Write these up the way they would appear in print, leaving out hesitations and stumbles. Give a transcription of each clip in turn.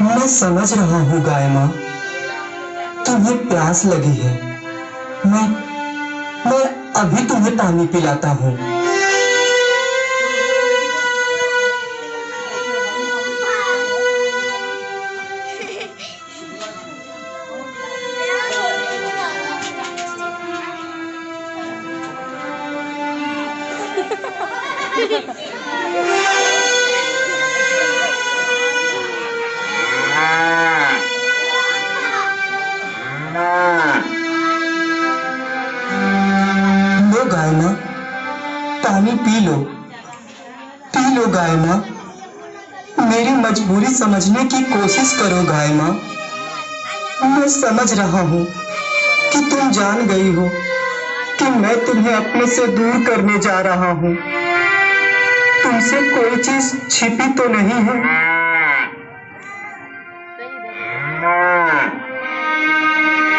मैं समझ रहा हूँ गाय माँ, तुम्हें प्यास लगी है। मैं अभी तुम्हें पानी पिलाता हूँ। लो गाय माँ, पानी पी लो गाय माँ। मेरी मजबूरी समझने की कोशिश करो गाय माँ। मैं समझ रहा हूँ कि तुम जान गई हो कि मैं तुम्हें अपने से दूर करने जा रहा हूँ। तुमसे कोई चीज छिपी तो नहीं है।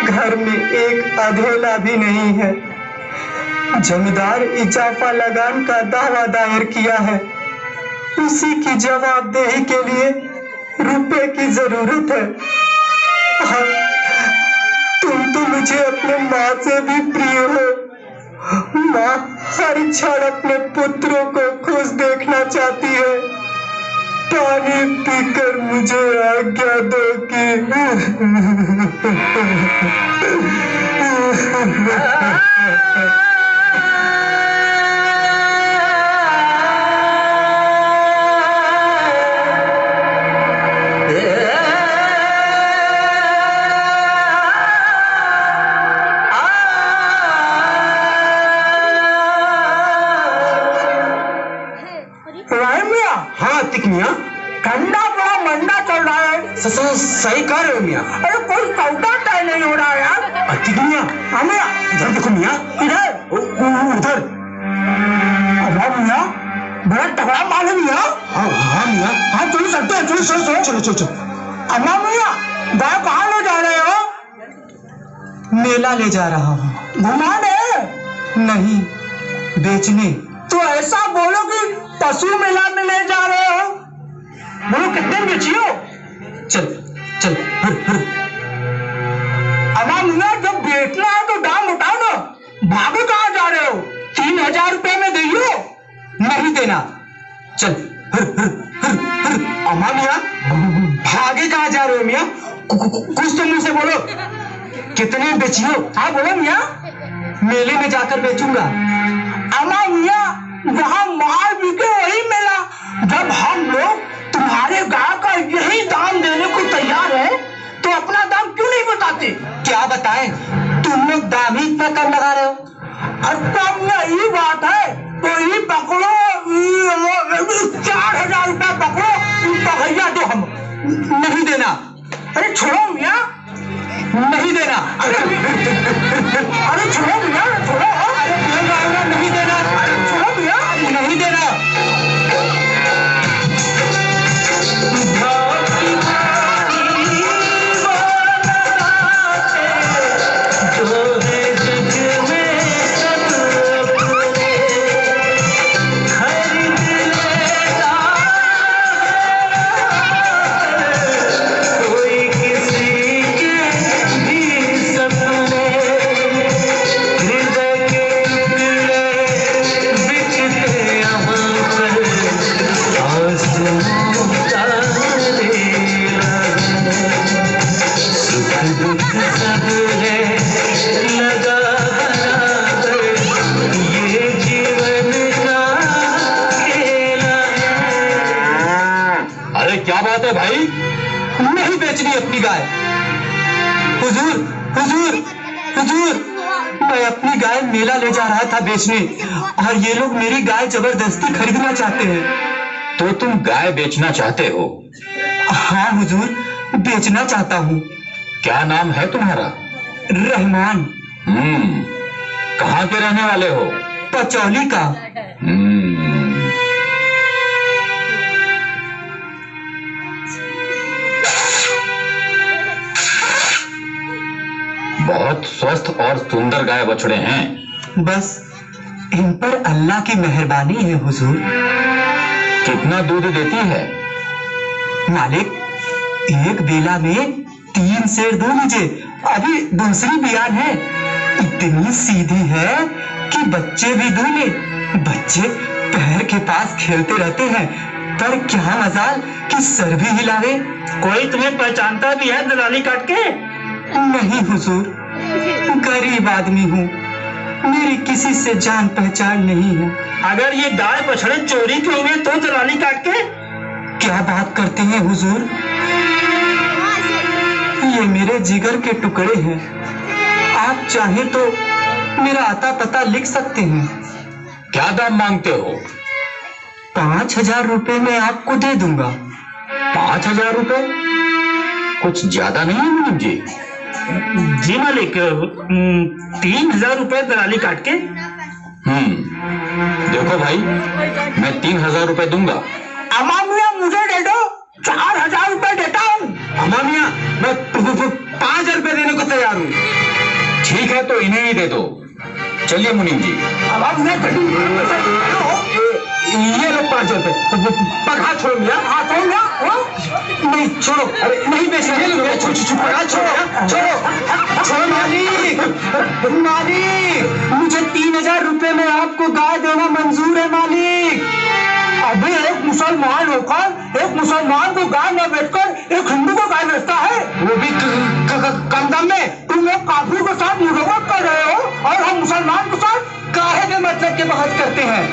घर में एक अधेला भी नहीं है। जमींदार इजाफा लगान का दावा दायर किया है। उसी की जवाबदेही के लिए रुपए की जरूरत है। हाँ, तुम तो मुझे अपने माँ से भी प्रिय हो। माँ हर क्षण अपने पुत्रों को खुश देखना चाहती है। पानी पीकर मुझे आज्ञा दो कि हाँ तिक मियाँ, ठंडा बड़ा मंदा चल रहा है। सही कह रहे हो मियाँ। अरे कोई सौदा तय नहीं हो रहा है यार। तिक मियाँ, हमें इधर देखो मियाँ, इधर उधर। अब मियाँ बड़ा तगड़ा माल है मियाँ। हाँ मियाँ, हाँ चलो चलते हैं, चलो चलो। अम्मा मियाँ, गाय कहाँ ले जा रहे हो? मेला ले जा रहा हूँ। घुमाने? नहीं, बेचने। तो ऐसा बोलो कि पशु मेला में ले जा रहे हो। बोलो कितने बेची हो? चल अम्मा मियाँ, जब बेचना है तो दाम उठाओ ना। भागे कहाँ जा रहे हो? 3000 रुपए में दियो। नहीं देना। चल। अम्मा मियाँ, भागे कहाँ जा रहे हो मियाँ? कुछ तो मुंह से बोलो। कितने बेची हो? हाँ बोलो मियाँ। मेले में जाकर बेचूंगा। अम्मा मियाँ, जहाँ माल बिके वही मेला। जब हम लोग तुम्हारे गाय का यही दाम देने को तैयार है तो अपना दाम क्यों नहीं बताते? क्या बताएं? तुम लोग दाम ही इतना कम लगा रहे हो। अच्छा यही बात है तो ये पकड़ो, 4000 रुपया पकड़ो। भैया दो, हम नहीं देना। अरे छोड़ो मियाँ, नहीं देना। अरे छोड़ो मियाँ, छोड़ो। नहीं देना। छोड़ो मियाँ, नहीं देना। क्या बात है भाई? नहीं बेचनी अपनी गाय। हुजूर, मैं अपनी गाय मेला ले जा रहा था बेचने और ये लोग मेरी गाय जबरदस्ती खरीदना चाहते हैं। तो तुम गाय बेचना चाहते हो? हाँ हुजूर, बेचना चाहता हूँ। क्या नाम है तुम्हारा? रहमान। कहाँ के रहने वाले हो? पचौली का। बहुत स्वस्थ और सुंदर गाय बछड़े हैं। बस इन पर अल्लाह की मेहरबानी है हुजूर। कितना दूध देती है? मालिक एक बेला में 3 सेर दूं मुझे। अभी दूसरी बयान है, इतनी सीधी है कि बच्चे भी दूं ले। बच्चे पैर के पास खेलते रहते हैं, पर क्या मजाल कि सर भी हिलावे। कोई तुम्हें पहचानता भी है दलाली काट के? नहीं हुजूर, गरीब आदमी हूँ, मेरी किसी से जान पहचान नहीं है। अगर ये गाय बछड़े चोरी के हुए तो दलाली काट के? क्या बात करते हैं हुजूर, ये मेरे जिगर के टुकड़े हैं। आप चाहे तो मेरा आता पता लिख सकते हैं। क्या दाम मांगते हो? 5000 रुपए में आपको दे दूंगा। 5000 रुपए? कुछ ज्यादा नहीं है मुनीम जी? जी मालिक, 3000 रुपए दलाली काट के। देखो भाई, मैं 3000 रुपए दूंगा। अम्मा मियाँ मुझे दे दो, 4000 रुपए देता हूँ। अम्मा मियाँ, मैं 5000 रुपए देने को तैयार हूँ। ठीक है, तो इन्हें ही दे दो। चलिए मुनीम जी। अम्मा मियाँ ये लो 5000 रुपए। पकड़ा छोड़ो मियाँ। हाथ हो गया? नहीं छोड़ो, अरे नहीं बेचना। पकड़ा छोड़ो, छोड़ो छोड़ो। मालिक, मालिक, मुझे 3000 रुपए में आपको गाय देना मंजूर है मालिक। अभी एक मुसलमान होकर एक मुसलमान को गाय न बेचकर एक हिंदू को गाय बेचता है, वो भी कम दाम में। तुम लोग काफिर के साथ मुजफ्फर कर रहे हो और हम मुसलमान के साथ काहे में मतलब के बहस करते हैं।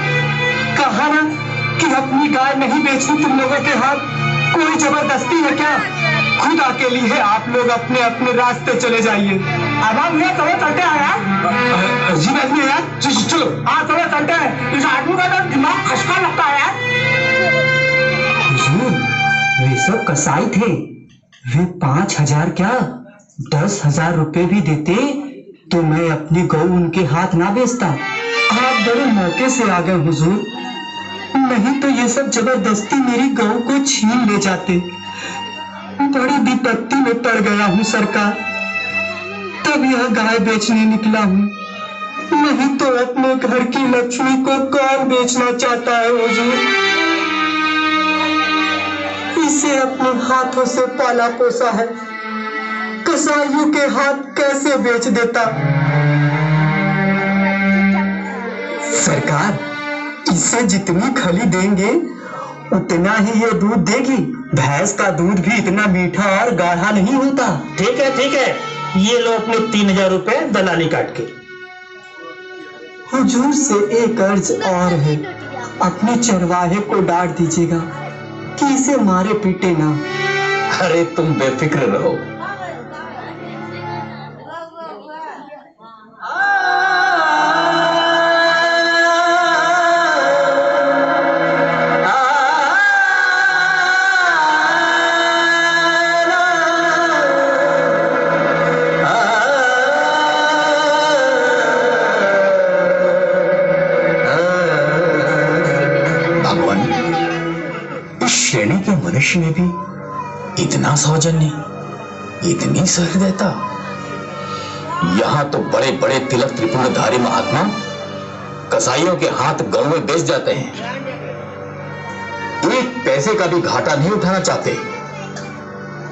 कहा ना कि अपनी गाय नहीं बेचनी तुम लोगों के हाथ। कोई जबरदस्ती है क्या? खुदा के लिए आप लोग अपने अपने रास्ते चले जाइए। अब हम ये चलो चलते हैं यार। जी आदमी है यार, चलो। हाँ चलो चलते हैं। इस आदमी का तो दिमाग खसका लगता है यार। हुजूर, वे सब कसाई थे। वे 5000 क्या 10,000 रुपए भी देते तो मैं अपनी गौ उनके हाथ ना बेचता। आप बड़े मौके से आ गए हुजूर, नहीं तो ये सब जबरदस्ती मेरी गौ को छीन ले जाते। बड़ी विपत्ति में पड़ गया हूँ सरकार, तब यह गाय बेचने निकला हूँ। नहीं तो अपने घर की लक्ष्मी को कौन बेचना चाहता है हुजूर। इसे अपने हाथों से पाला पोसा है, कसाईयों के हाथ कैसे बेच देता। सरकार, इसे जितनी खली देंगे उतना ही ये दूध देगी। भैंस का दूध भी इतना मीठा और गाढ़ा नहीं होता। ठीक है, ये लो अपने 3000 रुपए दलाली काट के। हुजूर से एक अर्ज और है, अपने चरवाहे को डांट दीजिएगा कि इसे मारे पीटे ना। अरे तुम बेफिक्र रहो। श्रेणी के मनुष्य में भी इतना सौजन्य, इतनी सहृदयता। यहां तो बड़े बड़े तिलक त्रिपुरधारी महात्मा कसाईयों के हाथ गौएं बेच जाते हैं, एक पैसे का भी घाटा नहीं उठाना चाहते।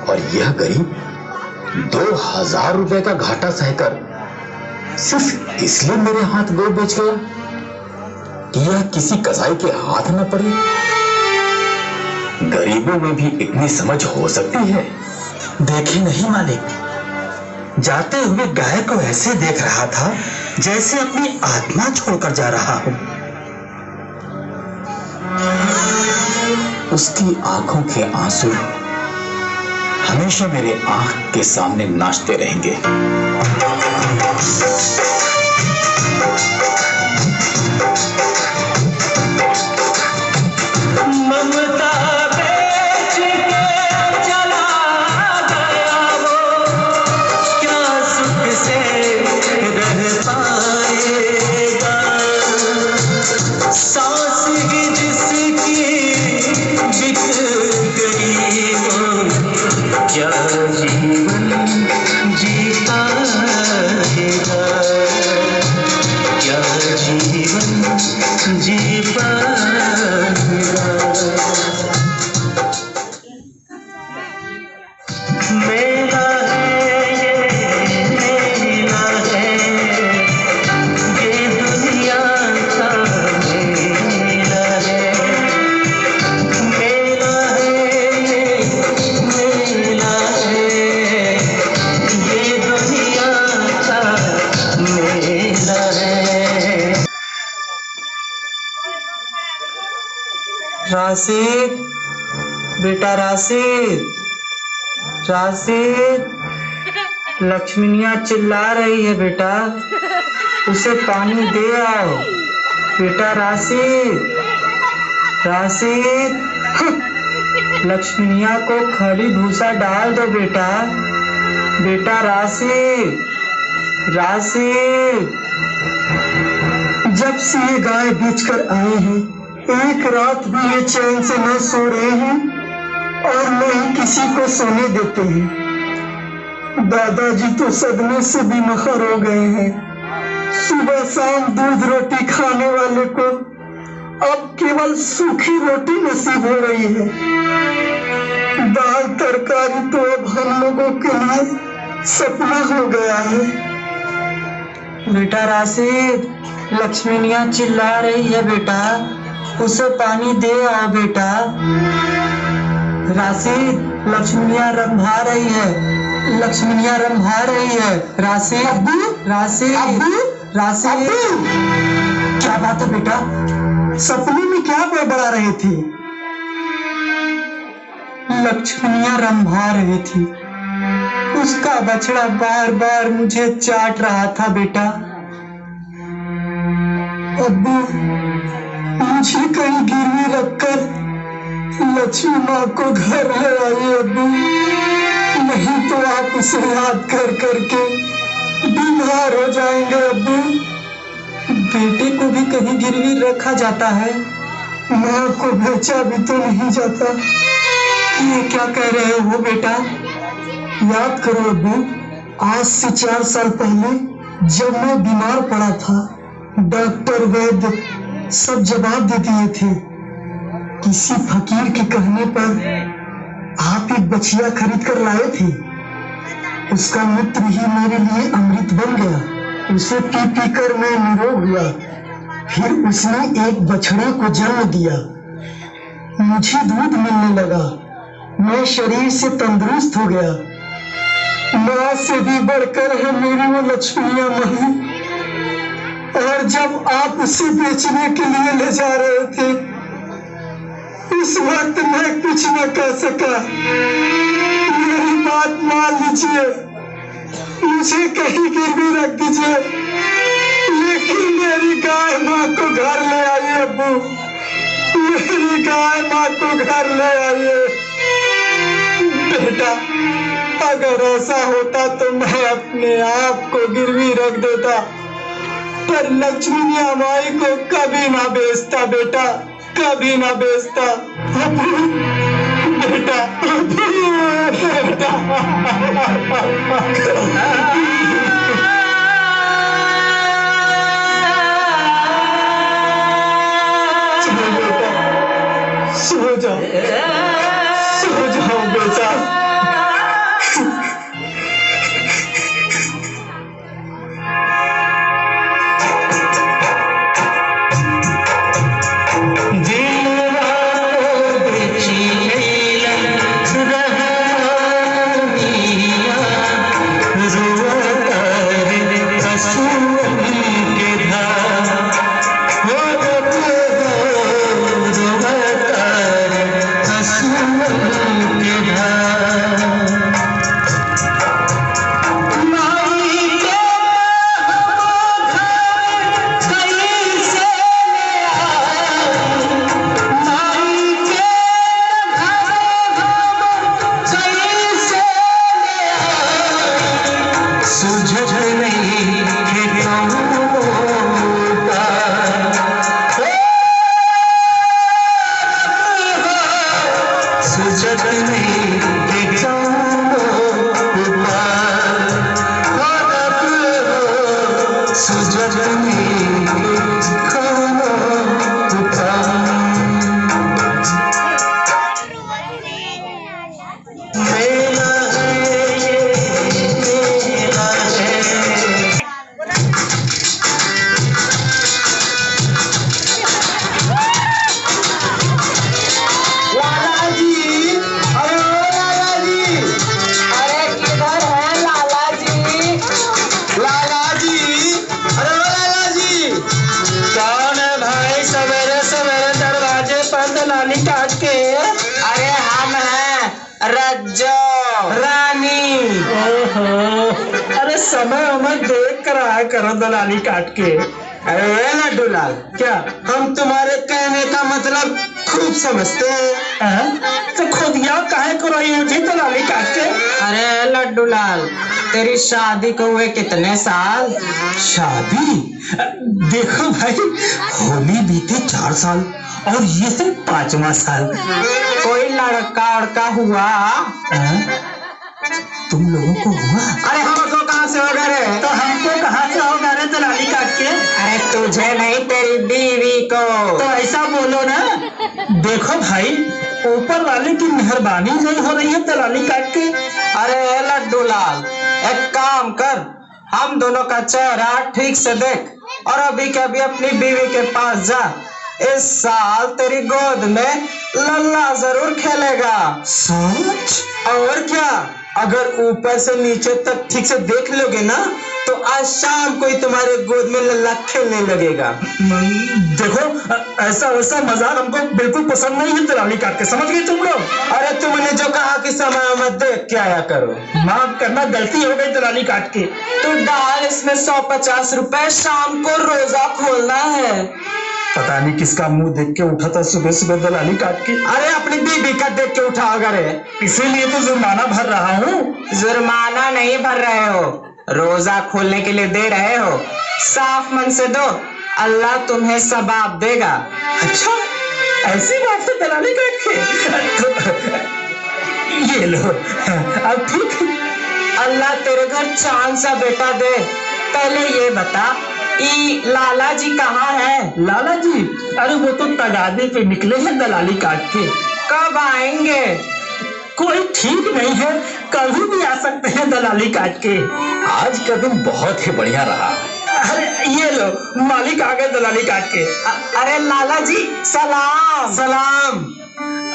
और यह गरीब 2000 रुपए का घाटा सहकर सिर्फ इसलिए मेरे हाथ गौ बेच गया कि यह किसी कसाई के हाथ न पड़े। गरीबों में भी इतनी समझ हो सकती है। देखे नहीं मालिक, जाते हुए गाय को ऐसे देख रहा था जैसे अपनी आत्मा छोड़कर जा रहा हो। उसकी आंखों के आंसू हमेशा मेरे आंख के सामने नाचते रहेंगे। ममता बेच के चला गया वो, क्या सुख से रह पाएगा। सांस ही जिसकी बिक गई वो, क्या जीवन जी पाएगा। क्या राशिद, बेटा राशिद, राशिद। लक्ष्मीनिया चिल्ला रही है बेटा, उसे पानी दे आओ। बेटा राशिद, राशिद। लक्ष्मीनिया को खड़ी भूसा डाल दो बेटा। बेटा राशिद, राशिद। जब से ये गाय बेचकर आए हैं, एक रात भी ये चैन से न सो रहे हैं और न ही किसी को सोने देते हैं। दादाजी तो सदमे से बेमखर हो गए हैं। सुबह शाम दूध रोटी खाने वाले को अब केवल सूखी रोटी नसीब हो रही है। दाल तरकारी तो अब हम लोगों के लिए सपना हो गया है। बेटा राशिद, लक्ष्मीनिया चिल्ला रही है बेटा, उसे पानी दे आओ बेटा। राशिद, लक्ष्मीनिया रंभा रही है, लक्ष्मीनिया रंभा रही है। राशिद, राशिद, राशिद। क्या बात है बेटा, सपने में क्या बड़बड़ा रहे थे? लक्ष्मीनिया रंभा रही थी, उसका बछड़ा बार बार मुझे चाट रहा था बेटा। अब्बू, मुझे कहीं गिरवी रखकर लक्ष्मी माँ को घर ले आइए अब्बू, नहीं तो आप उसे याद कर करके बीमार हो जाएंगे अब्बू। बेटे को भी कहीं गिरवी रखा जाता है, माँ को बेचा भी तो नहीं जाता। ये क्या कह रहे हो बेटा? याद करो अब्बू, आज से 4 साल पहले जब मैं बीमार पड़ा था, डॉक्टर वैद्य सब जवाब दे दिए थे। किसी फकीर के कहने पर आप एक बछिया खरीद कर लाए थे। उसका मूत्र ही मेरे लिए अमृत बन गया। उसे पी पी कर मैं निरोग हुआ। फिर उसने एक बछड़े को जन्म दिया। मुझे दूध मिलने लगा, मैं शरीर से तंदुरुस्त हो गया। माँ से भी बढ़कर है मेरी वो लक्ष्मीनिया माँ। और जब आप उसे बेचने के लिए ले जा रहे थे, उस वक्त मैं कुछ न कह सका। मेरी बात मान लीजिए, मुझे कहीं गिरवी रख दीजिए, लेकिन मेरी गाय माँ को घर ले आइए अब्बू, मेरी गाय माँ को घर ले आइए। बेटा, अगर ऐसा होता तो मैं अपने आप को गिरवी रख देता, पर लक्ष्मीनिया माई को कभी ना बेचता बेटा, कभी ना बेचता। बेटा, बेटा। सो जाओ, सो जाओ बेटा। रो रज्जो रानी। ओहो, अरे समय हमें देख कर आया करो दलाली काट के। अरे लड्डू लाल, क्या? हम तुम्हारे कहने का मतलब खूब समझते हैं। तो खुद यहाँ काहे को रही हो जी दलाली काट के? अरे लड्डू लाल, तेरी शादी को हुए कितने साल? शादी? देखो भाई, होली बीते 4 साल और ये है 5वां साल। कोई लड़का उड़का हुआ? तुम लोगों को हुआ? अरे हमको कहाँ से होगा रे? तो हमको कहाँ से होगा रे दलाली काट के? अरे तुझे नहीं, तेरी बीवी को। तो ऐसा बोलो ना। देखो भाई, ऊपर वाले की मेहरबानी नहीं हो रही है दलाली काट के। अरे लड्डू लाल, एक काम कर, हम दोनों का चेहरा ठीक से देख और अभी के अभी अपनी बीवी के पास जा। इस साल तेरी गोद में लल्ला जरूर खेलेगा। सच? और क्या, अगर ऊपर से नीचे तक ठीक से देख लोगे ना तो आज शाम को ही तुम्हारे गोद में लल्ला खेलने लगेगा। देखो, ऐसा वैसा मजाक हमको बिल्कुल पसंद नहीं है दलाली काट के, समझ गए तुम लोग? अरे तुमने जो कहा कि समय मत देख के आया करो। माफ करना, गलती हो गई दलाली काट के। तो डाल इसमें 150 रुपए, शाम को रोजा खोलना है। पता नहीं किसका मुंह देख के उठा था सुबह सुबह दलाली काट के। अरे अपनी बीबी का देख के उठाओगे रे। इसीलिए तो जुर्माना भर रहा हूँ। जुर्माना नहीं भर रहे हो, रोजा खोलने के लिए दे रहे हो। साफ मन से दो, अल्लाह तुम्हें सवाब देगा। अच्छा, ऐसी बात है दलाली काट के? ये लो, अब ठीक। अल्लाह तेरे घर चांद सा बेटा दे। पहले ये बता, ई लाला जी कहाँ है? लाला जी? अरे वो तो तगादे पे निकले हैं दलाली काट के। कब आएंगे? कोई ठीक नहीं है, कभी भी आ सकते हैं दलाली काट के। आज का दिन बहुत ही बढ़िया रहा। अरे ये लो, मालिक आ गए दलाली काट के। अरे लाला जी, सलाम सलाम।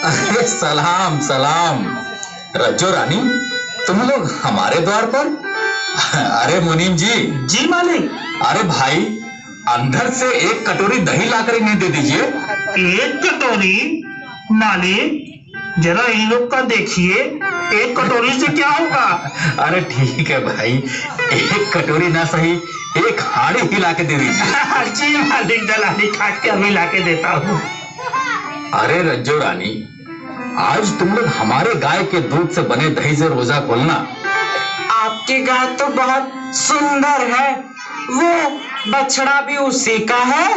अरे सलाम सलाम। रज्जो रानी, तुम लोग हमारे द्वार पर? अरे मुनीम जी। जी मालिक। अरे भाई, अंदर से एक कटोरी दही लाकर इन्हें दे दीजिए। एक कटोरी? मालिक जरा इन लोग का देखिए, एक कटोरी से क्या होगा? अरे ठीक है भाई, एक कटोरी ना सही, एक हाड़ी ही लाके दे दीजिए। जी मालिक, दलाली काट के अभी लाके देता हूँ। अरे रज्जो रानी, आज तुम लोग हमारे गाय के दूध से बने दही से रोजा खोलना। आपकी गाय तो बहुत सुंदर है, वो बछड़ा भी उसी का है?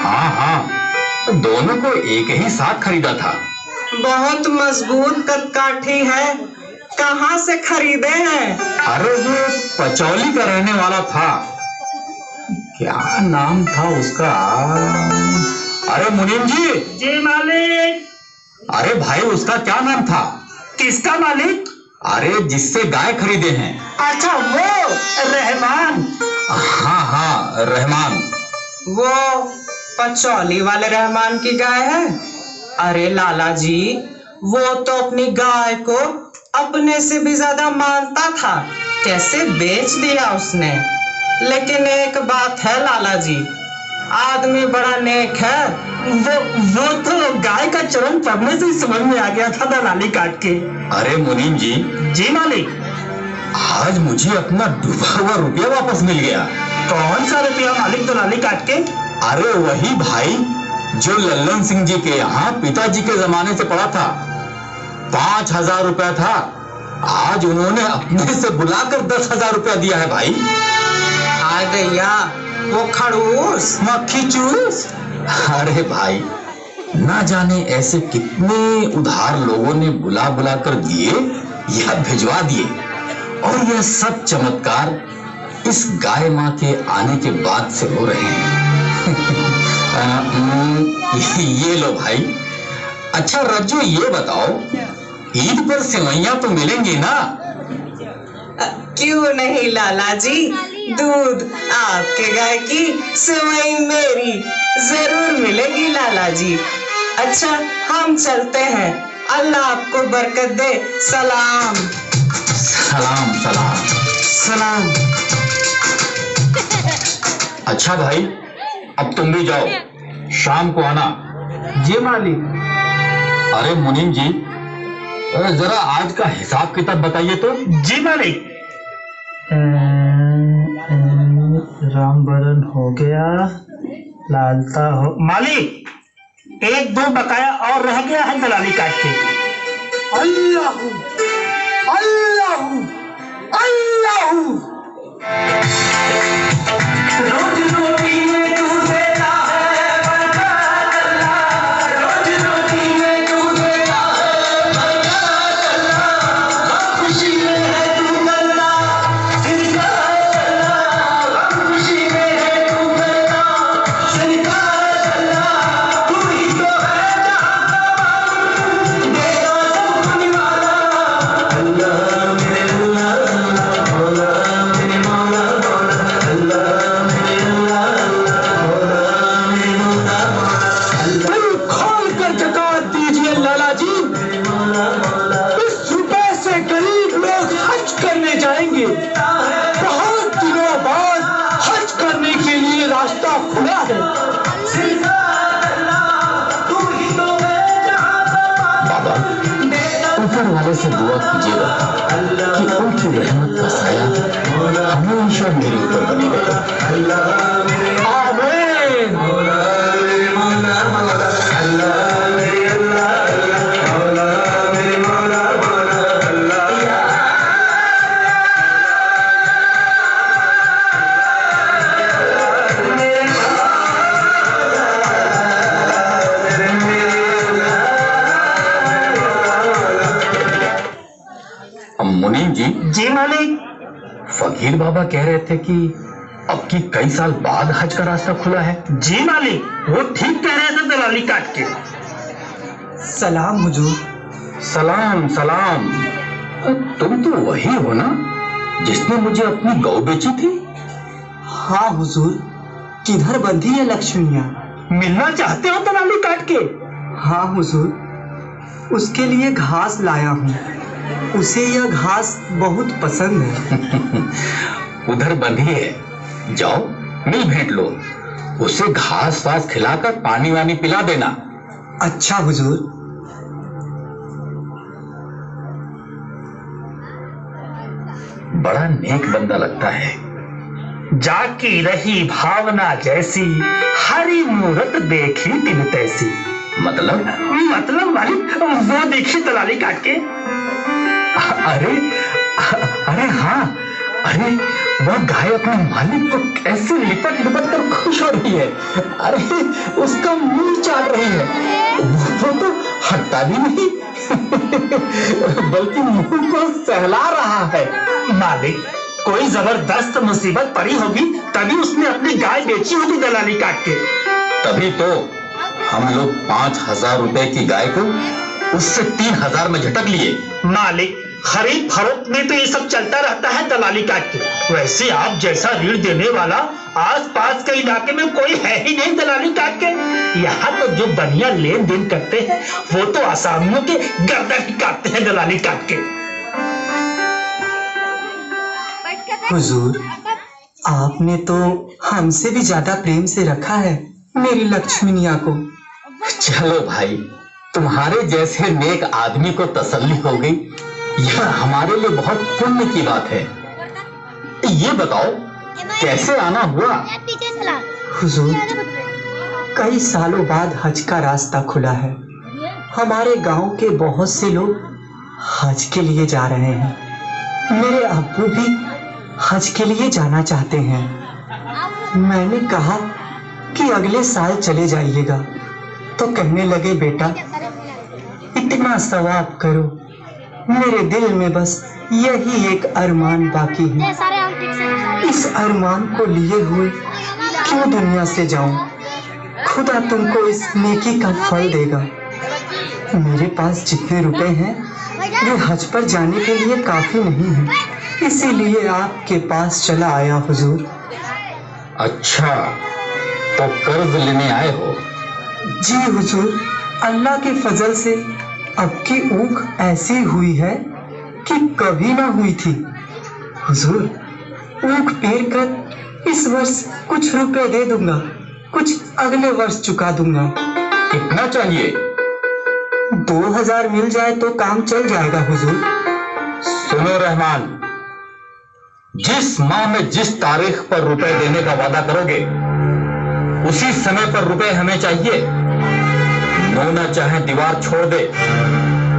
हाँ हाँ, दोनों को एक ही साथ खरीदा था। बहुत मजबूत कदकाठी है, कहाँ से खरीदे हैं? अरे वो पचौली का रहने वाला था, क्या नाम था उसका? अरे मुनीम जी। जी मालिक। अरे भाई, उसका क्या नाम था? किसका मालिक? अरे जिससे गाय खरीदे हैं। अच्छा, वो रहमान। हाँ हाँ, रहमान। वो पचौली वाले रहमान की गाय है? अरे लाला जी, वो तो अपनी गाय को अपने से भी ज्यादा मानता था, कैसे बेच दिया उसने। लेकिन एक बात है लाला जी, आदमी बड़ा नेक है। वो तो गाय का चरण पड़ने से ही समझ में आ गया था दलाली काट के। अरे मुनीम जी। जी मालिक। आज मुझे अपना डूबा हुआ रुपया वापस मिल गया। कौन सा रुपया मालिक दलाली काट के? अरे वही भाई, जो लल्लन सिंह जी के यहाँ पिताजी के जमाने से पड़ा था। 5000 रुपया था, आज उन्होंने अपने से बुलाकर 10,000 रुपया दिया है भाई। आ गया वो खड़ूस मक्खी चूस। अरे भाई, ना जाने ऐसे कितने उधार लोगों ने बुला बुला कर दिए या भिजवा दिए, और यह सब चमत्कार इस गाय माँ के आने के बाद से हो रहे हैं। ये लो भाई। अच्छा रज्जो, ये बताओ, ईद पर सेवैयां तो मिलेंगी ना? क्यों नहीं लाला जी, दूध आपके गाय की, सेवई मेरी, जरूर मिलेगी लाला जी। अच्छा हम चलते हैं, अल्लाह आपको बरकत दे। सलाम सलाम सलाम सलाम। अच्छा भाई, अब तुम भी जाओ, शाम को आना। जी मालिक। अरे मुनीम जी, जरा आज का हिसाब किताब बताइए तो। जी मालिक। राम बरन हो गया, लालता हो मालिक, 1-2 बकाया और रह गया है दलाली काट के। अल्लाह अल्लाह अल्लाह। रोज रोटी में तू देता है बरकत अल्लाह, रोज रोटी में तू देता है बरकत अल्लाह, खुशी में है तू करता सिरका अल्लाह, खुशी में है तू करता सिरका अल्लाह, तू ही तो है जहां का देता सब कुछ वाला अल्लाह मेरे अल्लाह मौला मेरे मौला खोल कर जकात दीजिए लाला जी। इस रुपए से गरीब लोग हज करने जाएंगे। बहुत दिनों बाद हज करने के लिए रास्ता खुला है। बाबा, ऊपर वाले से दुआ कीजिएगा कि उनकी रहमत का साया हमेशा मेरे ऊपर बनी रहे। आमीन। मुनीम जी। जी मालिक। फकीर बाबा कह रहे थे कि अब की कई साल बाद हज का रास्ता खुला है। जी मालिक, वो ठीक कह रहे थे दलाली काट के। सलाम हुजूर। सलाम सलाम। तुम तो वही हो ना जिसने मुझे अपनी गौ बेची थी? हाँ हुजूर, किधर बंधी है लक्ष्मियाँ? मिलना चाहते हो दलाली काट के? हाँ हुजूर, उसके लिए घास लाया हूँ। उसे यह घास बहुत पसंद है। उधर बंधी है, जाओ मिल भेंट लो, उसे घास वास खिलाकर पानी वानी पिला देना। अच्छा हुजूर। बड़ा नेक बंदा लगता है। जाकी रही भावना जैसी, हरी मूरत देखी तिन तैसी। मतलब मालिक, वो देखी दलाली काट के। अरे अरे हाँ, अरे वो गाय अपने मालिक को कैसे लिपट लिपट कर खुश हो रही है। अरे उसका मुंह चाट रही है। वो तो हटता भी नहीं बल्कि मुंह को सहला रहा है। मालिक, कोई जबरदस्त मुसीबत पड़ी होगी तभी उसने अपनी गाय बेची होगी दलाली काट के। तभी तो हम लोग 5,000 रुपए की गाय को उससे 3,000 में झटक लिए। मालिक, खरीद फरोख्त में तो ये सब चलता रहता है दलाली काट के। वैसे आप जैसा ऋण देने वाला आस पास के इलाके में कोई है ही नहीं दलाली काट के। यहाँ तो जो बढ़िया लेन देन करते हैं वो तो आसामियों के गर्दन ही काटते हैं दलाली काट के। हुजूर, आपने तो हमसे भी ज्यादा प्रेम से रखा है मेरी लक्ष्मीनिया को। चलो भाई, तुम्हारे जैसे नेक आदमी को तसल्ली हो गई, यह हमारे लिए बहुत पुण्य की बात है। ये बताओ कैसे आना हुआ? हुजूर, कई सालों बाद हज का रास्ता खुला है। हमारे गांव के बहुत से लोग हज के लिए जा रहे हैं। मेरे अब्बू भी हज के लिए जाना चाहते हैं। मैंने कहा कि अगले साल चले जाइएगा, तो कहने लगे बेटा इतना सवाब करो, मेरे दिल में बस यही एक अरमान बाकी है। इस अरमान को लिए हुए क्यों दुनिया से जाऊं? खुदा तुमको इस नेकी का फल देगा। मेरे पास जितने रुपए हैं वे हज पर जाने के लिए काफी नहीं है, इसीलिए आपके पास चला आया हुजूर। अच्छा, तो कर्ज लेने आए हो? जी हुजूर, अल्लाह के फजल से अब की ऊख ऐसी हुई है कि कभी ना हुई थी। हुजूर, ऊख पेर कर इस वर्ष कुछ रुपए दे दूंगा, कुछ अगले वर्ष चुका दूंगा। कितना चाहिए? 2000 मिल जाए तो काम चल जाएगा हुजूर। सुनो रहमान, जिस माह में जिस तारीख पर रुपए देने का वादा करोगे उसी समय पर रुपए हमें चाहिए। मोना चाहे दीवार छोड़ दे,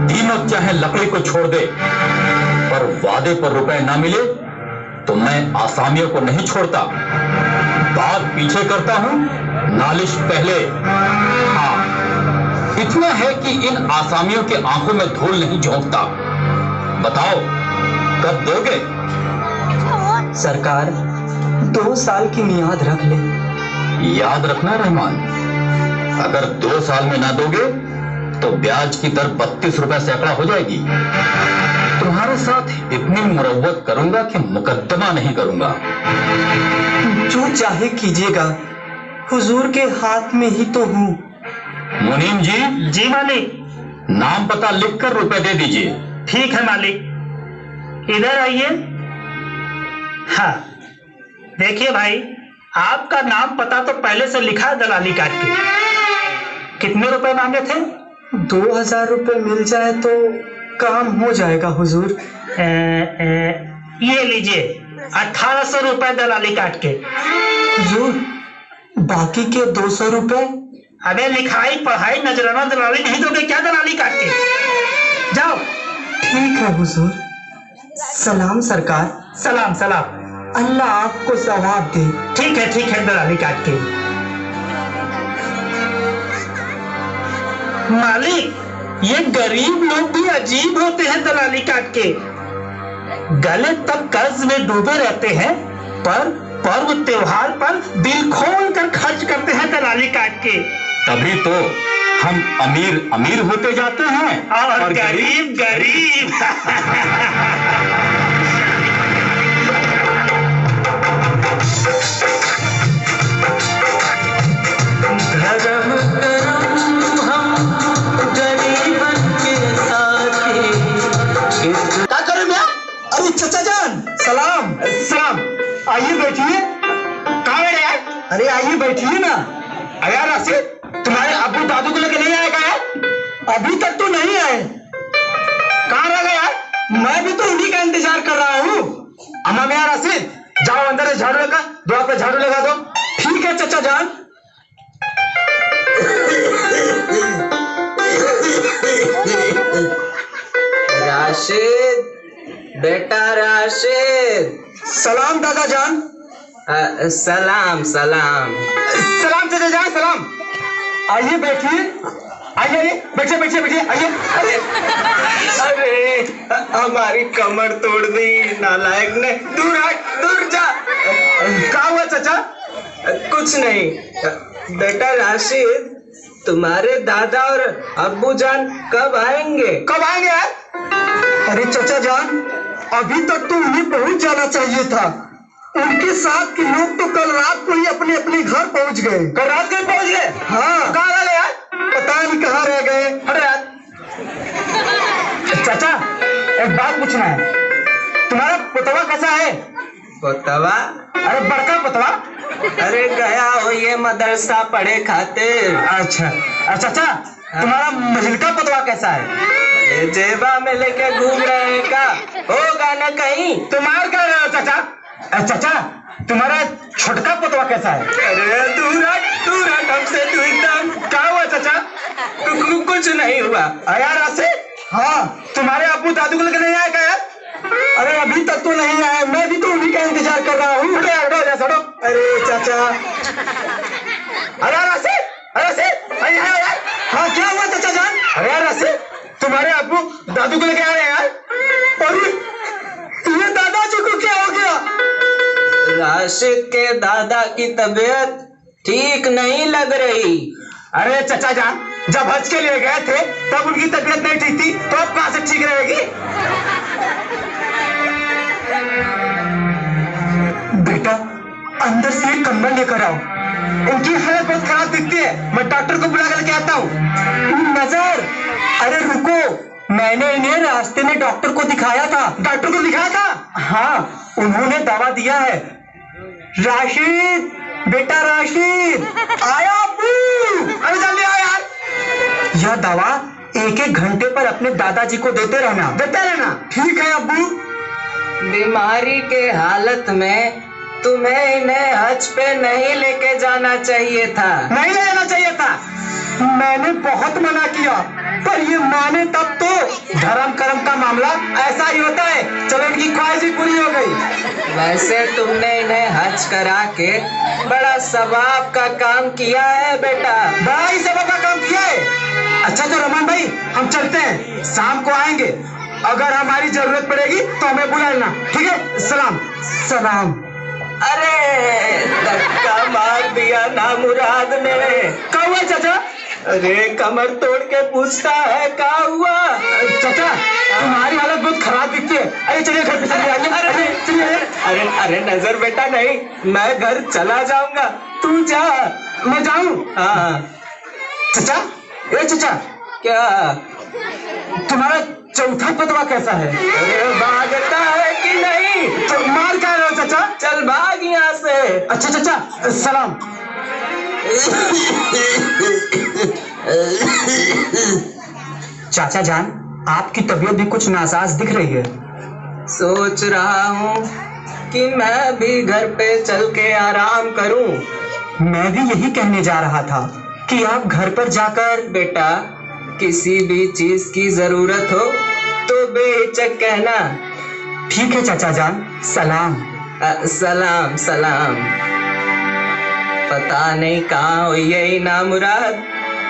दीमक चाहे लकड़ी को छोड़ दे, पर वादे पर रुपए ना मिले तो मैं आसामियों को नहीं छोड़ता। बात पीछे करता हूं, नालिश पहले। हाँ, इतना है कि इन आसामियों के आंखों में धूल नहीं झोंकता। बताओ कब दोगे? सरकार 2 साल की मियाद रख ले। याद रखना रहमान, अगर 2 साल में ना दोगे तो ब्याज की दर 32 रुपए सैकड़ा हो जाएगी। तुम्हारे साथ इतनी मुरव्वत करूंगा कि मुकद्दमा नहीं करूंगा। जो चाहे कीजिएगा, हुजूर के हाथ में ही तो हूँ। मुनीम जी। जी मालिक। नाम पता लिखकर रुपए दे दीजिए। ठीक है मालिक, इधर आइए। हाँ देखिए भाई, आपका नाम पता तो पहले से लिखा है दलाली काट के। कितने रुपए मांगे थे? 2000 रुपए मिल जाए तो काम हो जाएगा हुजूर। ये लीजिए 1800 रुपए दलाली काट के। हुजूर बाकी के 200 रुपए? अबे लिखाई पढ़ाई नजराना दलाली नहीं दोगे क्या दलाली काट के? जाओ। ठीक है हुजूर। सलाम सरकार। सलाम सलाम। अल्लाह आपको सवाब दे। ठीक है दलाली काट के। मालिक, ये गरीब लोग भी अजीब होते हैं दलाली काट के। गले तक कर्ज में डूबे रहते हैं, पर पर्व त्योहार पर दिल खोल कर खर्च करते हैं दलाली काट के। तभी तो हम अमीर अमीर होते जाते हैं और गरीब गरीब। अरे चचा जान, सलाम। सलाम। आइए बैठिए। कहाँ बैठे यार? अरे आइए बैठिए ना। अरे यार राशिद, तुम्हारे अब्बू दादू को लेके नहीं आएगा यार? अभी तक तो नहीं आए। कहाँ रह गए यार? मैं भी तो उन्हीं का इंतजार कर रहा हूँ। अम्मा में यार राशिद, जाओ अंदर से झाड़ू लगा दो, आप झाड़ू लगा दो। ठीक है चचा जान। राशिद, बेटा राशिद। सलाम दादा जान। सलाम सलाम। सलाम चाचा जान, सलाम। आइए बैठिए। आइए बैठिए बैठिए बैठिए आइए। अरे हमारी कमर तोड़ दी नालायक ने। दूर हट, दूर जा। क्या हुआ चाचा? कुछ नहीं। बेटा राशिद, तुम्हारे दादा और अब्बू जान कब आएंगे? कब आएंगे यार? अरे चचा जान, अभी तक तो उन्हें पहुंच जाना चाहिए था। उनके साथ के लोग तो कल रात को ही अपने अपने घर पहुंच गए। कल रात को ही पहुंच गए? हाँ। कहाँ रह गए यार? पता नहीं कहाँ रह गए। अरे यार चाचा, एक बात पूछना है, तुम्हारा पुतवा कैसा है? पुतवा? अरे बड़का पुतवा। अरे गया हो ये मदरसा पढ़े खातिर। अच्छा चाचा, तुम्हारा महिलका पुतवा कैसा है? ये जेबा में लेके घूम रहे हैं का? होगा न कहीं। तुम मार कर रहे हो चाचा? चाचा, तुम्हारा छोटका पुतवा कैसा है? अरे दूर हट हमसे तू एकदम। क्या हुआ चाचा? कुछ नहीं हुआ। यार राशि, हाँ। तुम्हारे अब्बू दादू को लेकर नहीं आएगा यार? अरे अभी तक तो नहीं आए, मैं भी तो उन्हीं का इंतजार कर रहा हूँ। अरे चाचा। अरे राशि, यार। हाँ क्या हुआ चाचा जान? अरे यार राशि, तुम्हारे अब्बू दादू को लेकर आ रहे हैं यार? अरे ये दादाजी को क्या हो गया? राशिद के दादा की तबीयत ठीक नहीं लग रही। अरे चाचा जान, जब हज के लिए गए थे तब उनकी तबीयत नहीं ठीक थी, तो अब कहां से ठीक रहेगी? बेटा अंदर से एक कंबल लेकर आओ। उनकी हालत बहुत खराब दिखती है, मैं डॉक्टर को बुला कर के आता हूँ। नजर, अरे रुको, मैंने इन्हें रास्ते में डॉक्टर को दिखाया था। डॉक्टर को दिखाया था? हाँ, उन्होंने दवा दिया है। राशिद, बेटा राशिद, आया अब्बू। अरे जल्दी आओ यार। यह दवा एक एक घंटे पर अपने दादाजी को देते रहना। ठीक है अब्बू। बीमारी के हालत में तुम्हें इन्हें हज पे नहीं लेके जाना चाहिए था। नहीं ले जाना चाहिए था। मैंने बहुत मना किया, पर ये माने तब तो। धर्म कर्म का मामला ऐसा ही होता है। चलो इनकी ख्वाहिश ही पूरी हो गई। वैसे तुमने इन्हें हज करा के बड़ा सवाब का काम किया है बेटा। बड़ा ही सवाब का काम किया है। अच्छा तो रमन भाई, हम चलते हैं, शाम को आएंगे। अगर हमारी जरूरत पड़ेगी तो हमें बुला लेना। ठीक है, सलाम। सलाम। अरे धक्का मार दिया ना मुराद ने। क्या हुआ चाचा? अरे कमर तोड़ के पूछता है क्या हुआ। चाचा तुम्हारी हालत बहुत खराब दिखती है। अरे चलिए घर पे चलिए। अरे चलिए। अरे अरे नजर बेटा नहीं, मैं घर चला जाऊंगा, तू जा। मैं जाऊं? हाँ। चाचा, ए चाचा, क्या तुम्हारा चौथा पतवा कैसा है? अरे भागता है कि नहीं? तो मार क्या रहे हो चाचा? चल भाग यहाँ से। अच्छा चाचा, सलाम। चाचा जान, आपकी तबीयत भी कुछ नासाज दिख रही है। सोच रहा हूँ कि मैं भी घर पे चल के आराम करूं। मैं भी यही कहने जा रहा था कि आप घर पर जाकर। बेटा किसी भी चीज की जरूरत हो तो बेहिचक कहना। ठीक है चाचा जान, सलाम। सलाम सलाम। पता नहीं कहाँ हो यही ना मुराद,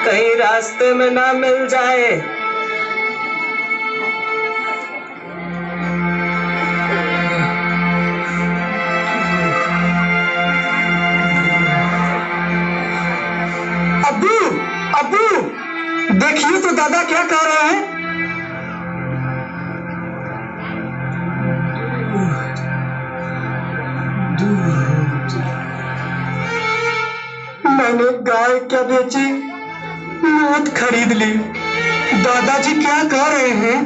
कहीं रास्ते में ना मिल जाए। अब्बू, अब्बू, देखिए तो दादा क्या कह रहे हैं। मैंने गाय क्या बेची, मूठ खरीद ली। दादाजी क्या कह रहे हैं?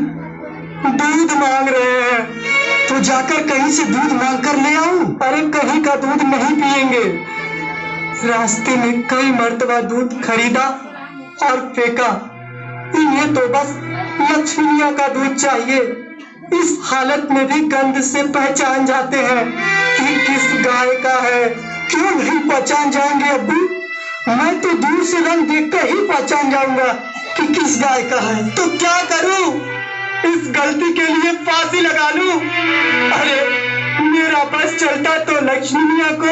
दूध मांग रहे हैं। तो जाकर कहीं से दूध मांग कर ले आऊं? अरे कहीं का दूध नहीं पिएंगे। रास्ते में कई मर्तबा दूध खरीदा और फेंका। इन्हें तो बस लक्ष्मिया का दूध चाहिए। इस हालत में भी गंध से पहचान जाते हैं कि किस गाय का है। क्यों नहीं पहचान जाएंगे अब्बू? मैं तो दूर से रंग देखकर ही पहचान जाऊंगा कि किस गाय का है। तो क्या करूं? इस गलती के लिए फांसी लगा लूं? अरे मेरा बस चलता तो लक्ष्मी मियां को,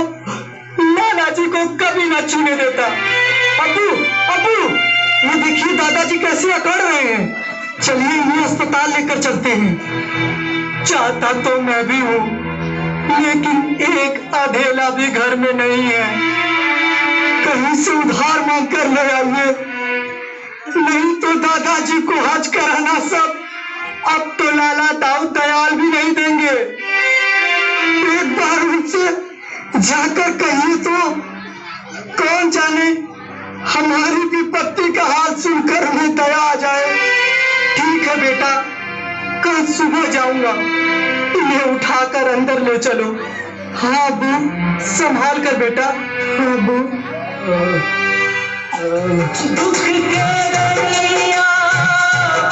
लाला जी को कभी न छूने देता। अब्बू, अब्बू, ये देखिए दादाजी कैसे अकड़ रहे हैं। चलिए इन्हें अस्पताल लेकर चलते हैं। चाहता तो मैं भी हूँ, लेकिन एक अधेला भी घर में नहीं है। कहीं से उधार मांग कर ले आइए, नहीं तो दादाजी को हज कराना सब। अब तो लाला दाऊद दयाल भी नहीं देंगे। एक बार उनसे जाकर कहिए तो कौन जाने हमारी विपत्ति का हाल सुनकर उन्हें दया आ जाए। ठीक है बेटा, कल सुबह जाऊंगा। इन्हें उठाकर अंदर ले चलो। हाँ अब्बू, संभाल कर बेटा। हाँ अब्बू। दुख के दरिया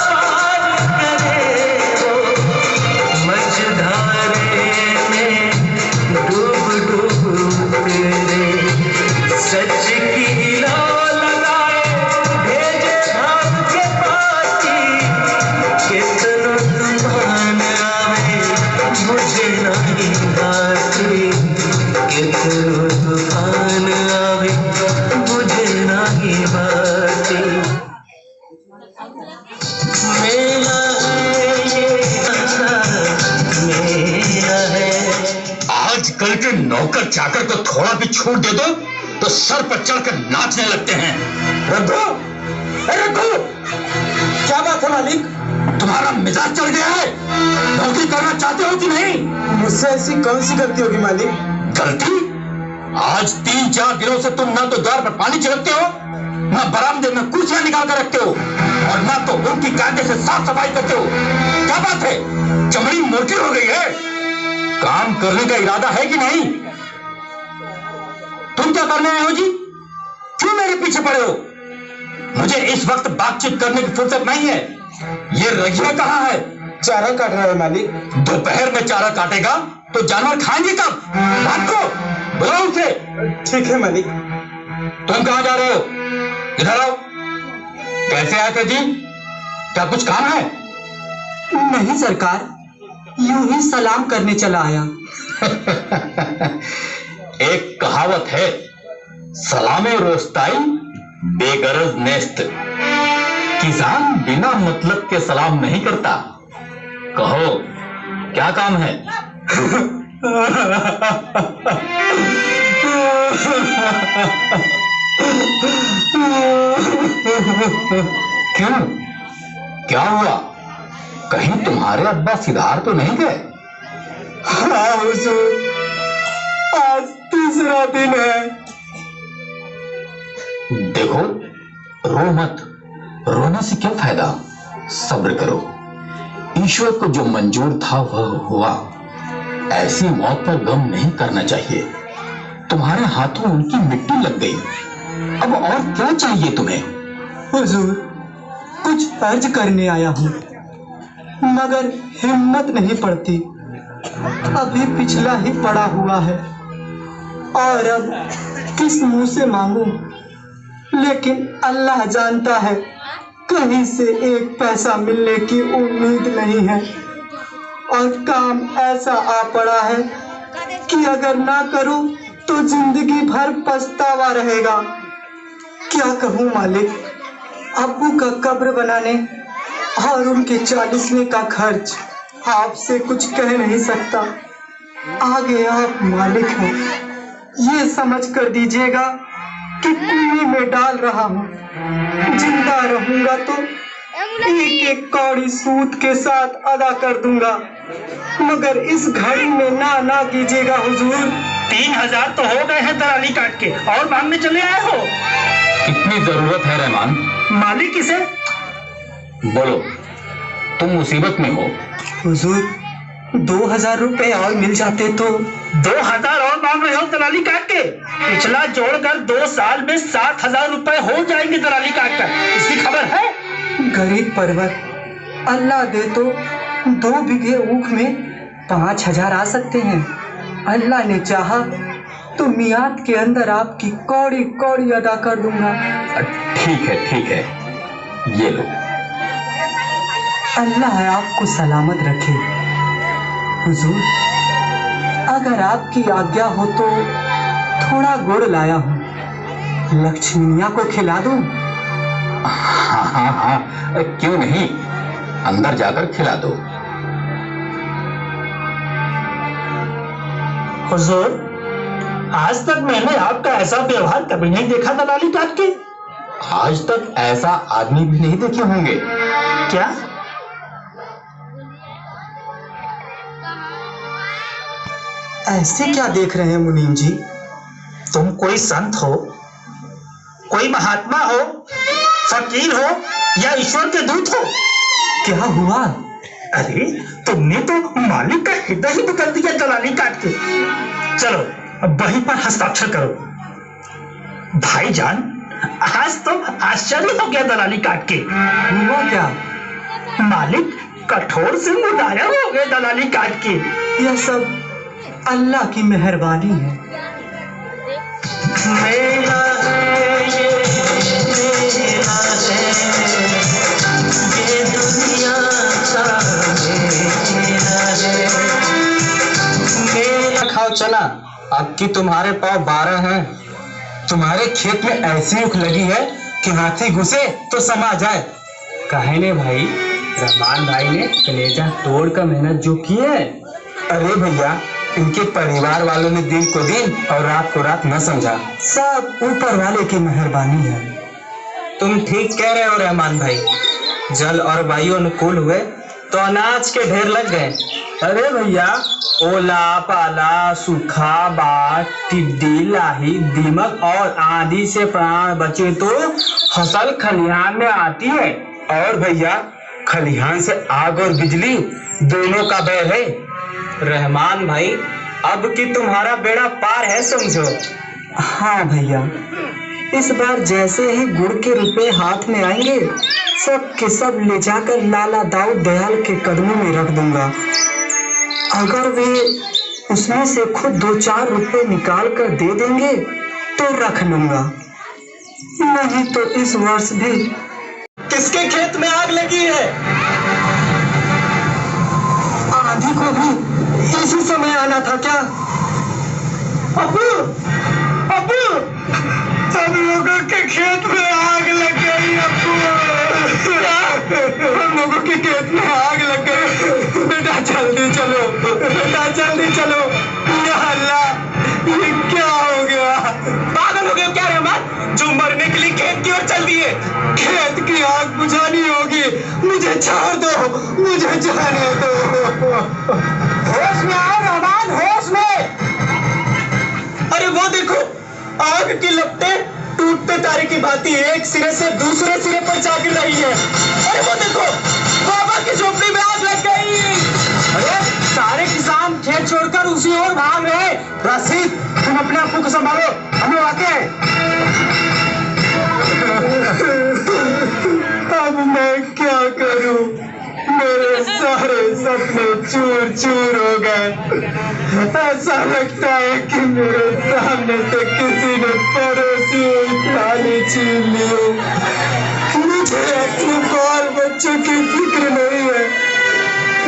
पार करे वो, मझधारे में डूब डूब तेरे सच की लौ लगाए भेजे भाव के पाती। कितना तूफान आवे मुझे नहीं आती, कितना तूफान आवे मुझे नहीं आती। मेरा है ये मेरा है। आजकल के नौकर चाकर को थोड़ा भी छूट दे दो तो सर पर चढ़कर नाचने लगते हैं। रघु, रघु, क्या बात है मालिक? तुम्हारा मिजाज चल गया है। नौकरी करना चाहते हो कि नहीं? मुझसे ऐसी कौन सी गलती होगी मालिक? गलती? आज 3-4 दिनों से तुम ना तो द्वार पर पानी छिड़कते हो, ना बरामदे में कुर्सियां निकाल कर रखते हो, और ना तो उनकी कायदे से साफ सफाई करते हो। क्या बात है? चमड़ी मोटी हो गई है। काम करने का इरादा है कि नहीं? तुम क्या करने आए हो जी? क्यों मेरे पीछे पड़े हो? मुझे इस वक्त बातचीत करने की फुर्सत नहीं है। ये रघिया कहाँ है? चारा काट रहा है मालिक। दोपहर में चारा काटेगा तो जानवर खाएंगे कब? रात को बुलाओ उसे। ठीक है मालिक। तुम कहाँ जा रहे हो? इधर आओ। कैसे आए थे जी? क्या कुछ काम है? नहीं सरकार, यूं ही सलाम करने चला आया। एक कहावत है, सलामे रोस्ताई बेगरज नेस्त। किसान बिना मतलब के सलाम नहीं करता। कहो क्या काम है? क्यों, क्या हुआ? कहीं तुम्हारे अब्बा सिधार तो नहीं गए? हाँ हुजूर, आज तीसरा दिन है। देखो, रो मत। रोने से क्या फायदा? सब्र करो। ईश्वर को जो मंजूर था वह हुआ। ऐसी मौत पर गम नहीं करना चाहिए। तुम्हारे हाथों उनकी मिट्टी लग गई, अब और क्या चाहिए तुम्हें? हुजूर, कुछ अर्ज करने आया हूँ, मगर हिम्मत नहीं पड़ती। अभी पिछला ही पड़ा हुआ है और अब किस मुंह से मांगू? लेकिन अल्लाह जानता है, कहीं से एक पैसा मिलने की उम्मीद नहीं है और काम ऐसा आ पड़ा है कि अगर ना करूं तो जिंदगी भर पछतावा रहेगा। क्या कहूं मालिक, अब्बू का कब्र बनाने और उनके 40वें का खर्च आपसे कुछ कह नहीं सकता। आगे आप मालिक हैं, ये समझ कर दीजिएगा कि कुएं में डाल रहा हूँ। जिंदा रहूंगा तो एक एक कौड़ी सूद के साथ अदा कर दूंगा, मगर इस घड़ी में ना कीजिएगा हुजूर। 3000 तो हो गए हैं दलाली काट के, और मांगने चले आए हो? कितनी जरूरत है रहमान? मालिक किसे? बोलो, तुम मुसीबत में हो। हुजूर, 2000 रुपए और मिल जाते तो। 2000 और मांग रहे हो दलाली काट के? पिछला जोड़कर 2 साल में 7000 रुपए हो जाएंगे दलाली काट कर, इसकी खबर है? गरीब परवर, अल्लाह दे तो 2 बीघे ऊख में 5000 आ सकते हैं। अल्लाह ने चाहा तो मियाद के अंदर आपकी कौड़ी कौड़ी अदा कर दूंगा। ठीक है, ये लो। अल्लाह आपको सलामत रखे। हुजूर, अगर आपकी आज्ञा हो तो थोड़ा गुड़ लाया हूँ, लक्ष्मीया को खिला दूं? हाँ, क्यों नहीं, अंदर जाकर खिला दो। हुजूर, आज तक मैंने आपका ऐसा व्यवहार कभी नहीं देखा दलाली काट के। आज तक ऐसा आदमी भी नहीं देखे होंगे। क्या? ऐसे क्या देख रहे हैं मुनीम जी? तुम कोई संत हो, कोई महात्मा हो, फकीर हो या ईश्वर के दूत हो? क्या हुआ? अरे तुमने तो मालिक का हृदय ही बदल दिया दलाली काट के। चलो अब वहीं पर हस्ताक्षर करो। भाईजान, आज तो आश्चर्य हो गया दलाली काट के। हुआ क्या? मालिक कठोर से मुदाया हो गए दलाली काट के। यह सब अल्लाह की मेहरबानी है। मेरा है ये दुनिया मेरा खाओ चना, अब की तुम्हारे पाँव 12 हैं। तुम्हारे खेत में ऐसी ऊख लगी है कि हाथी घुसे तो समा जाए। कहने भाई, रहमान भाई ने कलेजा तोड़ कर मेहनत जो की है। अरे भैया, इनके परिवार वालों ने दिन को दिन और रात को रात न समझा। सब ऊपर वाले की मेहरबानी है। तुम ठीक कह रहे हो रहमान भाई। जल और वायु अनुकूल हुए तो अनाज के ढेर लग गए। अरे भैया, ओला पाला, सूखा, बाढ़, टिड्डी, लाही, दीमक और आंधी से प्राण बचे तो फसल खलिहान में आती है। और भैया, खलिहान से आग और बिजली दोनों का बैर है। रहमान भाई, अब की तुम्हारा बेड़ा पार है समझो। हाँ भैया, इस बार जैसे ही गुड़ के रुपए हाथ में आएंगे सब के सब ले जाकर लाला दाऊद दयाल के कदमों में रख दूंगा। अगर वे उसमें से खुद 2-4 रुपए निकाल कर दे देंगे तो रख लूंगा, नहीं तो इस वर्ष भी। किसके खेत में आग लगी है? आंधी को भी इसी समय आना था क्या? अबू, अबू, सब लोगों के खेत में आग लग गई। अबू, हम लोगों के खेत में आग लग गई। बेटा जल्दी चलो, बेटा जल्दी चलो। या अल्लाह, ये क्या हो गया? पागल हो गए क्या रहमान, जो मरने के लिए खेत की ओर चल दिए? खेत की आग बुझानी होगी, मुझे छोड़ दो, मुझे जाने दो। होश में आओ रहमान, होश में। अरे वो देखो, आग की लपटें टूटते तारे की भांति एक सिरे से दूसरे सिरे पर जा गिर रही है। अरे वो देखो, बाबा की झोपड़ी में आग लग गई। अरे सारे किसान खेत छोड़कर उसी ओर भाग रहे। रशीद, तुम अपने आपको को संभालो, हम लोग आते हैं। अब मैं क्या करूं? मेरे सारे सपने चूर चूर हो गए। ऐसा लगता है कि मेरे सामने से किसी ने पड़ोसी थाली छीन ली। मुझे अपने बाल बच्चों की फिक्र नहीं है।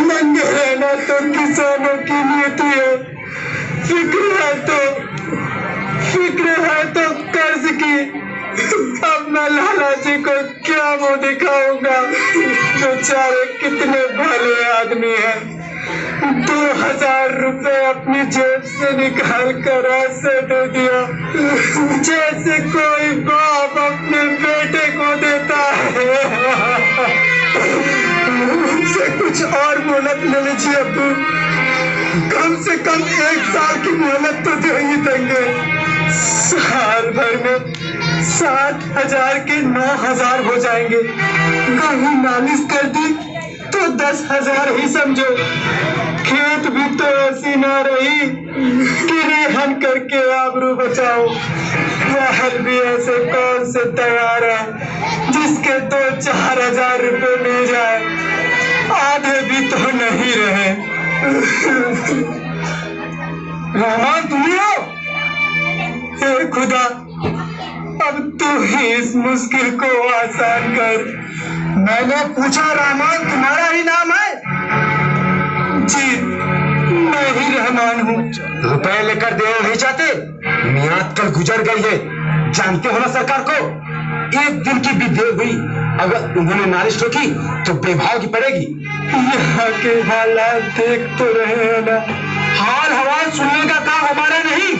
नंगे रहना तो किसानों की नीति है। फिक्र है तो कर्ज की। अब मैं लाला जी को क्या मुंह दिखाऊंगा? बेचारे कितने भले आदमी हैं। 2000 रुपए अपनी जेब से निकाल कर ऐसे दे दिया जैसे कोई बाप अपने बेटे को देता है। उनसे कुछ और मोहलत ले लीजिए अब्बू, कम से कम 1 साल की मोहलत तो दे ही देंगे। साल भर में 7,000 के 9,000 हो जाएंगे। कहीं नालिश कर दी तो 10,000 ही समझो। खेत भी तो ऐसी ना रही कि रेहन करके आबरू बचाओ। महल भी ऐसे कौन से तैयार है जिसके 2-4 हजार रुपए मिल जाए? आधे भी तो नहीं रहे। रहमान, तुम ही हो? हे खुदा, अब तू ही इस मुश्किल को आसान कर। मैंने पूछा रहमान तुम्हारा ही नाम है? जी, मैं ही रहमान हूँ। रुपए लेकर देना नहीं चाहते? मियाद कल गुजर गई है, जानते हो ना सरकार को। 1 दिन की भी देर हुई, अगर उन्होंने नालिश ठोकी तो बेभाव की पड़ेगी। यहाँ के हालात देख तो रहे हैं ना। हाल हवाल सुनने का काम हमारा नहीं,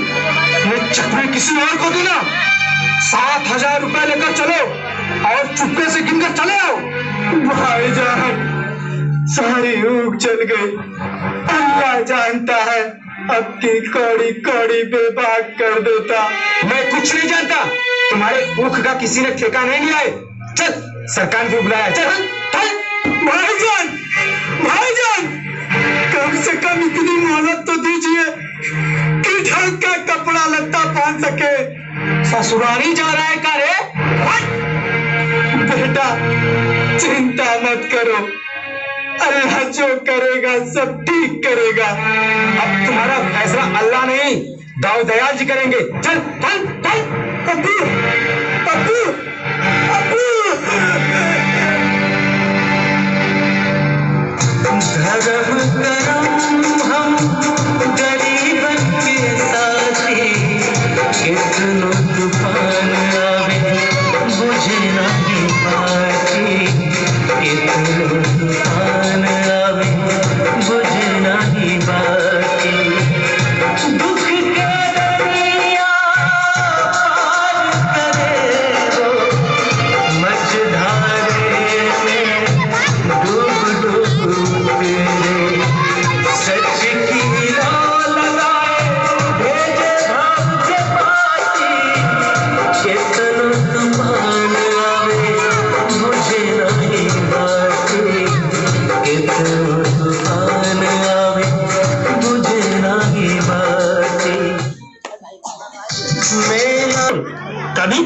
ये चक्कर किसी और को देना। 7,000 रुपए लेकर चलो और चुपके से गिनकर चले आओ। भाईजान, सारी ऊख चल गई। अल्लाह जानता है अब की कौड़ी कौड़ी बेबाक कर देता। मैं कुछ नहीं जानता, तुम्हारे ऊख का किसी ने ठेका नहीं लिया है। चल, सरकार को बुलाया। चल चल। भाईजान, भाईजान, कम से कम इतनी मोहलत तो दीजिए कि ढंग का कपड़ा लत्ता पहन सके। ससुराली जा रहा है का रे? बेटा चिंता मत करो, अल्लाह जो करेगा सब ठीक करेगा। अब तुम्हारा फैसला अल्लाह नहीं, दाऊद दयाल जी करेंगे। चल चल चल। अब्बू, अब्बू, अब्बू। धर्म करम हम गरीबन के साथी, कितनो तूफान आवे बुझे नहीं पाती, कितनो तूफान आवे बुझे नहीं पाती। दुख के दरिया पार करे वो मझधारे में डूब डूब तेरे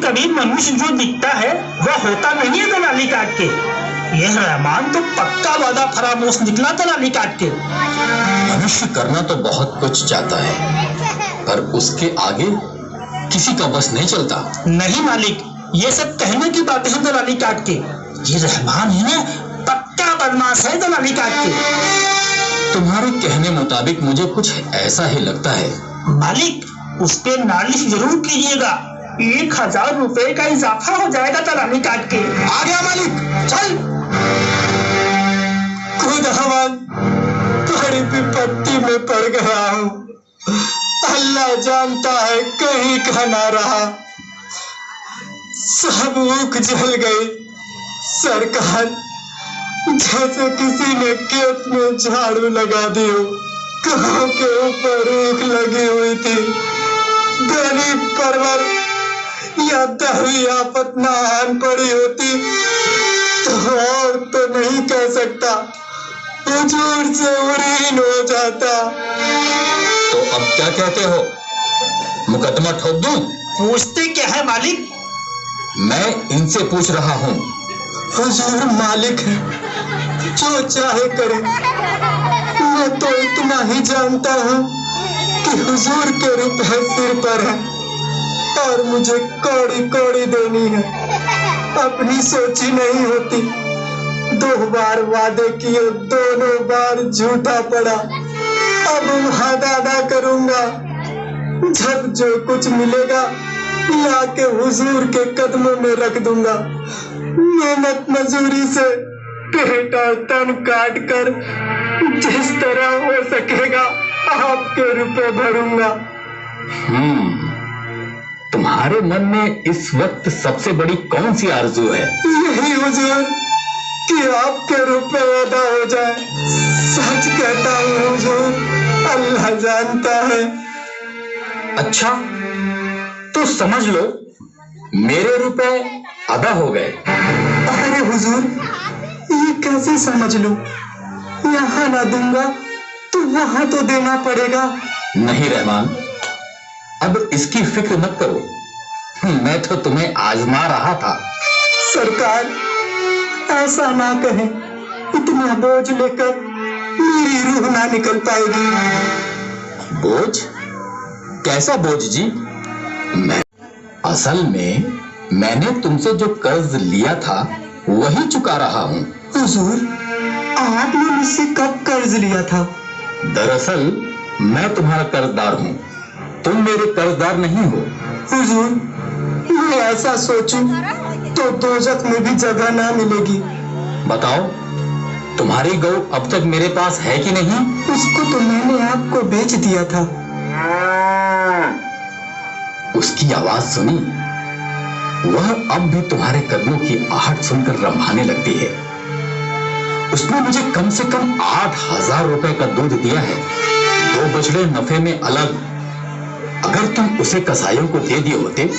कभी मनुष्य जो दिखता है वह होता नहीं है दलाली काट के। यह रहमान तो पक्का वादा फरामोश निकला दलाली काट के। मनुष्य करना तो बहुत कुछ चाहता है, पर उसके आगे किसी का बस नहीं चलता। नहीं मालिक, ये सब कहने की बातें हैं दलाली काट के। ये रहमान है ना, पक्का बदमाश है दलाली काट के। तुम्हारे कहने मुताबिक मुझे कुछ ऐसा ही लगता है। मालिक, उस पे नालिश जरूर कीजिएगा। 1000 रुपए का इजाफा हो जाएगा दलाली काट के। आ गया मालिक, चल। खुदावन, बड़ी विपत्ति में पड़ गया हूँ। अल्लाह जानता है कहीं का ना रहा, सब ऊख जल गई। सरकार, जैसे किसी ने खेत में झाड़ू लगा दी हो, गांव के ऊपर ऊख लगी हुई थी। गरीब परवर या दहवी आफत ना आन पड़ी होती तो और तो नहीं कह सकता, हुजूर से उरीन हो जाता। तो अब क्या कहते हो, मुकदमा ठोक दूं? पूछते क्या है मालिक? मैं इनसे पूछ रहा हूँ। हुजूर मालिक है, जो चाहे करे। मैं तो इतना ही जानता हूँ कि हुजूर के रुपए सिर पर है और मुझे कौड़ी कौड़ी देनी है। अपनी सोची नहीं होती। 2 बार वादे किए, दोनों बार झूठा पड़ा। अब वादा अदा करूंगा, जब जो कुछ मिलेगा लाके हुजूर के कदमों में रख दूंगा। मेहनत मजूरी से पेट और तन काट कर जिस तरह हो सकेगा आपके रुपए भरूंगा। तुम्हारे मन में इस वक्त सबसे बड़ी कौन सी आरज़ू है? यही हुजूर कि आपके रुपए अदा हो जाए। सच कहता हूँ हुजूर, अल्लाह जानता है। अच्छा, तो समझ लो मेरे रुपए अदा हो गए। अरे हुजूर, ये कैसे समझ लो? यहाँ ना दूंगा तो वहां तो देना पड़ेगा। नहीं रहमान, अब इसकी फिक्र मत करो। मैं तो तुम्हें आजमा रहा था। सरकार, ऐसा ना कहें, इतना बोझ लेकर मेरी रूह ना निकल पाएगी। बोझ? कैसा बोझ जी? असल में मैंने तुमसे जो कर्ज लिया था वही चुका रहा हूँ। हुजूर, आपने मुझसे कब कर्ज लिया था? दरअसल मैं तुम्हारा कर्जदार हूँ, तुम मेरे कर्जदार नहीं हो। हुजूर, मैं ऐसा सोचूं तो दोजख में भी जगह ना मिलेगी। बताओ, तुम्हारी गौ अब तक मेरे पास है कि नहीं? उसको तो मैंने आपको बेच दिया था। उसकी आवाज सुनी? वह अब भी तुम्हारे कदमों की आहट सुनकर रंभाने लगती है। उसने मुझे कम से कम 8000 रुपए का दूध दिया है, 2 बछड़े नफे में अलग। अगर तुम उसे कसाईयों को दे दिए होते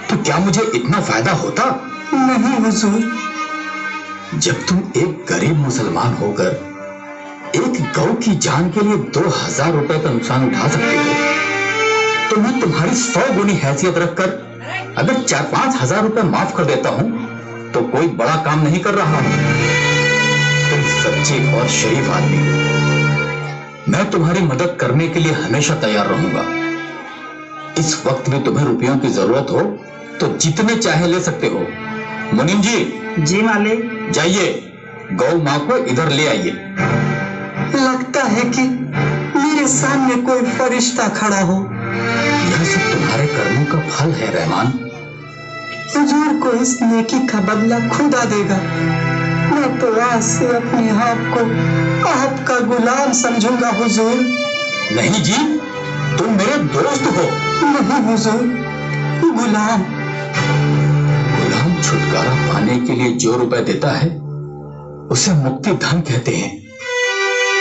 तो क्या मुझे इतना फायदा होता? नहीं हुजूर। जब तुम एक गरीब मुसलमान होकर एक गौ की जान के लिए 2000 रुपए का नुकसान उठा सकते हो, तो मैं तुम्हारी 100 गुनी हैसियत रखकर अगर 4-5 हजार रुपए माफ कर देता हूं तो कोई बड़ा काम नहीं कर रहा हूं। तुम सच्चे और शरीफ आदमी हो, मैं तुम्हारी मदद करने के लिए हमेशा तैयार रहूंगा। इस वक्त में तुम्हें रुपयों की जरूरत हो तो जितने चाहे ले सकते हो। मुनीम जी। जी मालिक। जाइए, गौ माँ को इधर ले आइए। लगता है कि मेरे सामने कोई फरिश्ता खड़ा हो। यह सब तुम्हारे कर्मों का फल है रहमान। हुजूर को इस नेकी का बदला खुदा देगा। मैं तो आज से अपने आप को आपका गुलाम समझूंगा हुजूर। नहीं जी, तुम मेरे दोस्त हो। नहीं हुजूर, गुलाम। गुलाम छुटकारा पाने के लिए जो रुपए देता है उसे मुक्ति धन कहते हैं।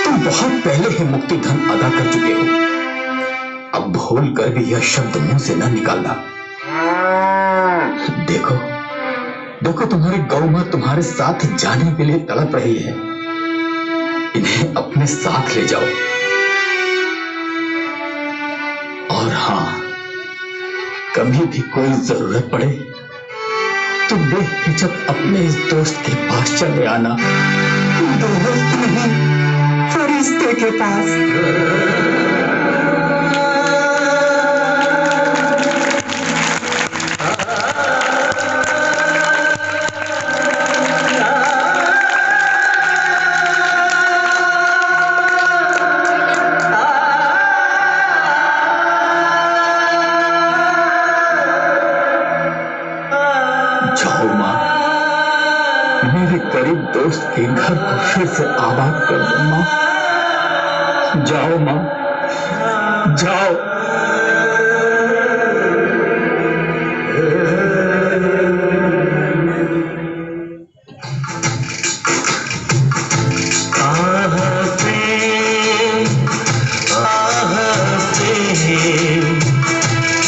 तुम बहुत पहले ही मुक्ति धन अदा कर चुके हो, अब भूल कर भी यह शब्द मुंह से न निकालना। देखो देखो, तुम्हारी गौ मां तुम्हारे साथ जाने के लिए तड़प रही है। इन्हें अपने साथ ले जाओ। और हाँ, कभी भी कोई जरूरत पड़े तो बेहिचक अपने इस दोस्त के पास चले आना। दोस्त नहीं, फरिश्ते के पास। जाओ माँ, मेरे गरीब दोस्त के घर को फिर से आबाद कर दो माँ। जाओ माँ, जाओ।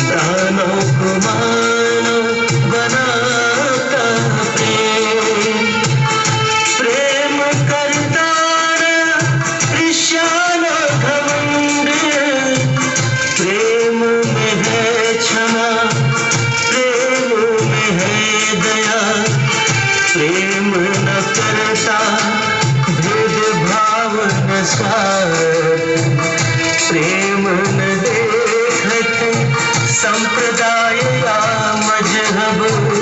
दानों को मानो बनाता प्रेम करता ईर्ष्याना घमंड, प्रेम में है क्षमा, प्रेम में है दया, प्रेम न करता भेदभाव न स्वार्थ, प्रेम न देखत संप्रदाय या मजहब।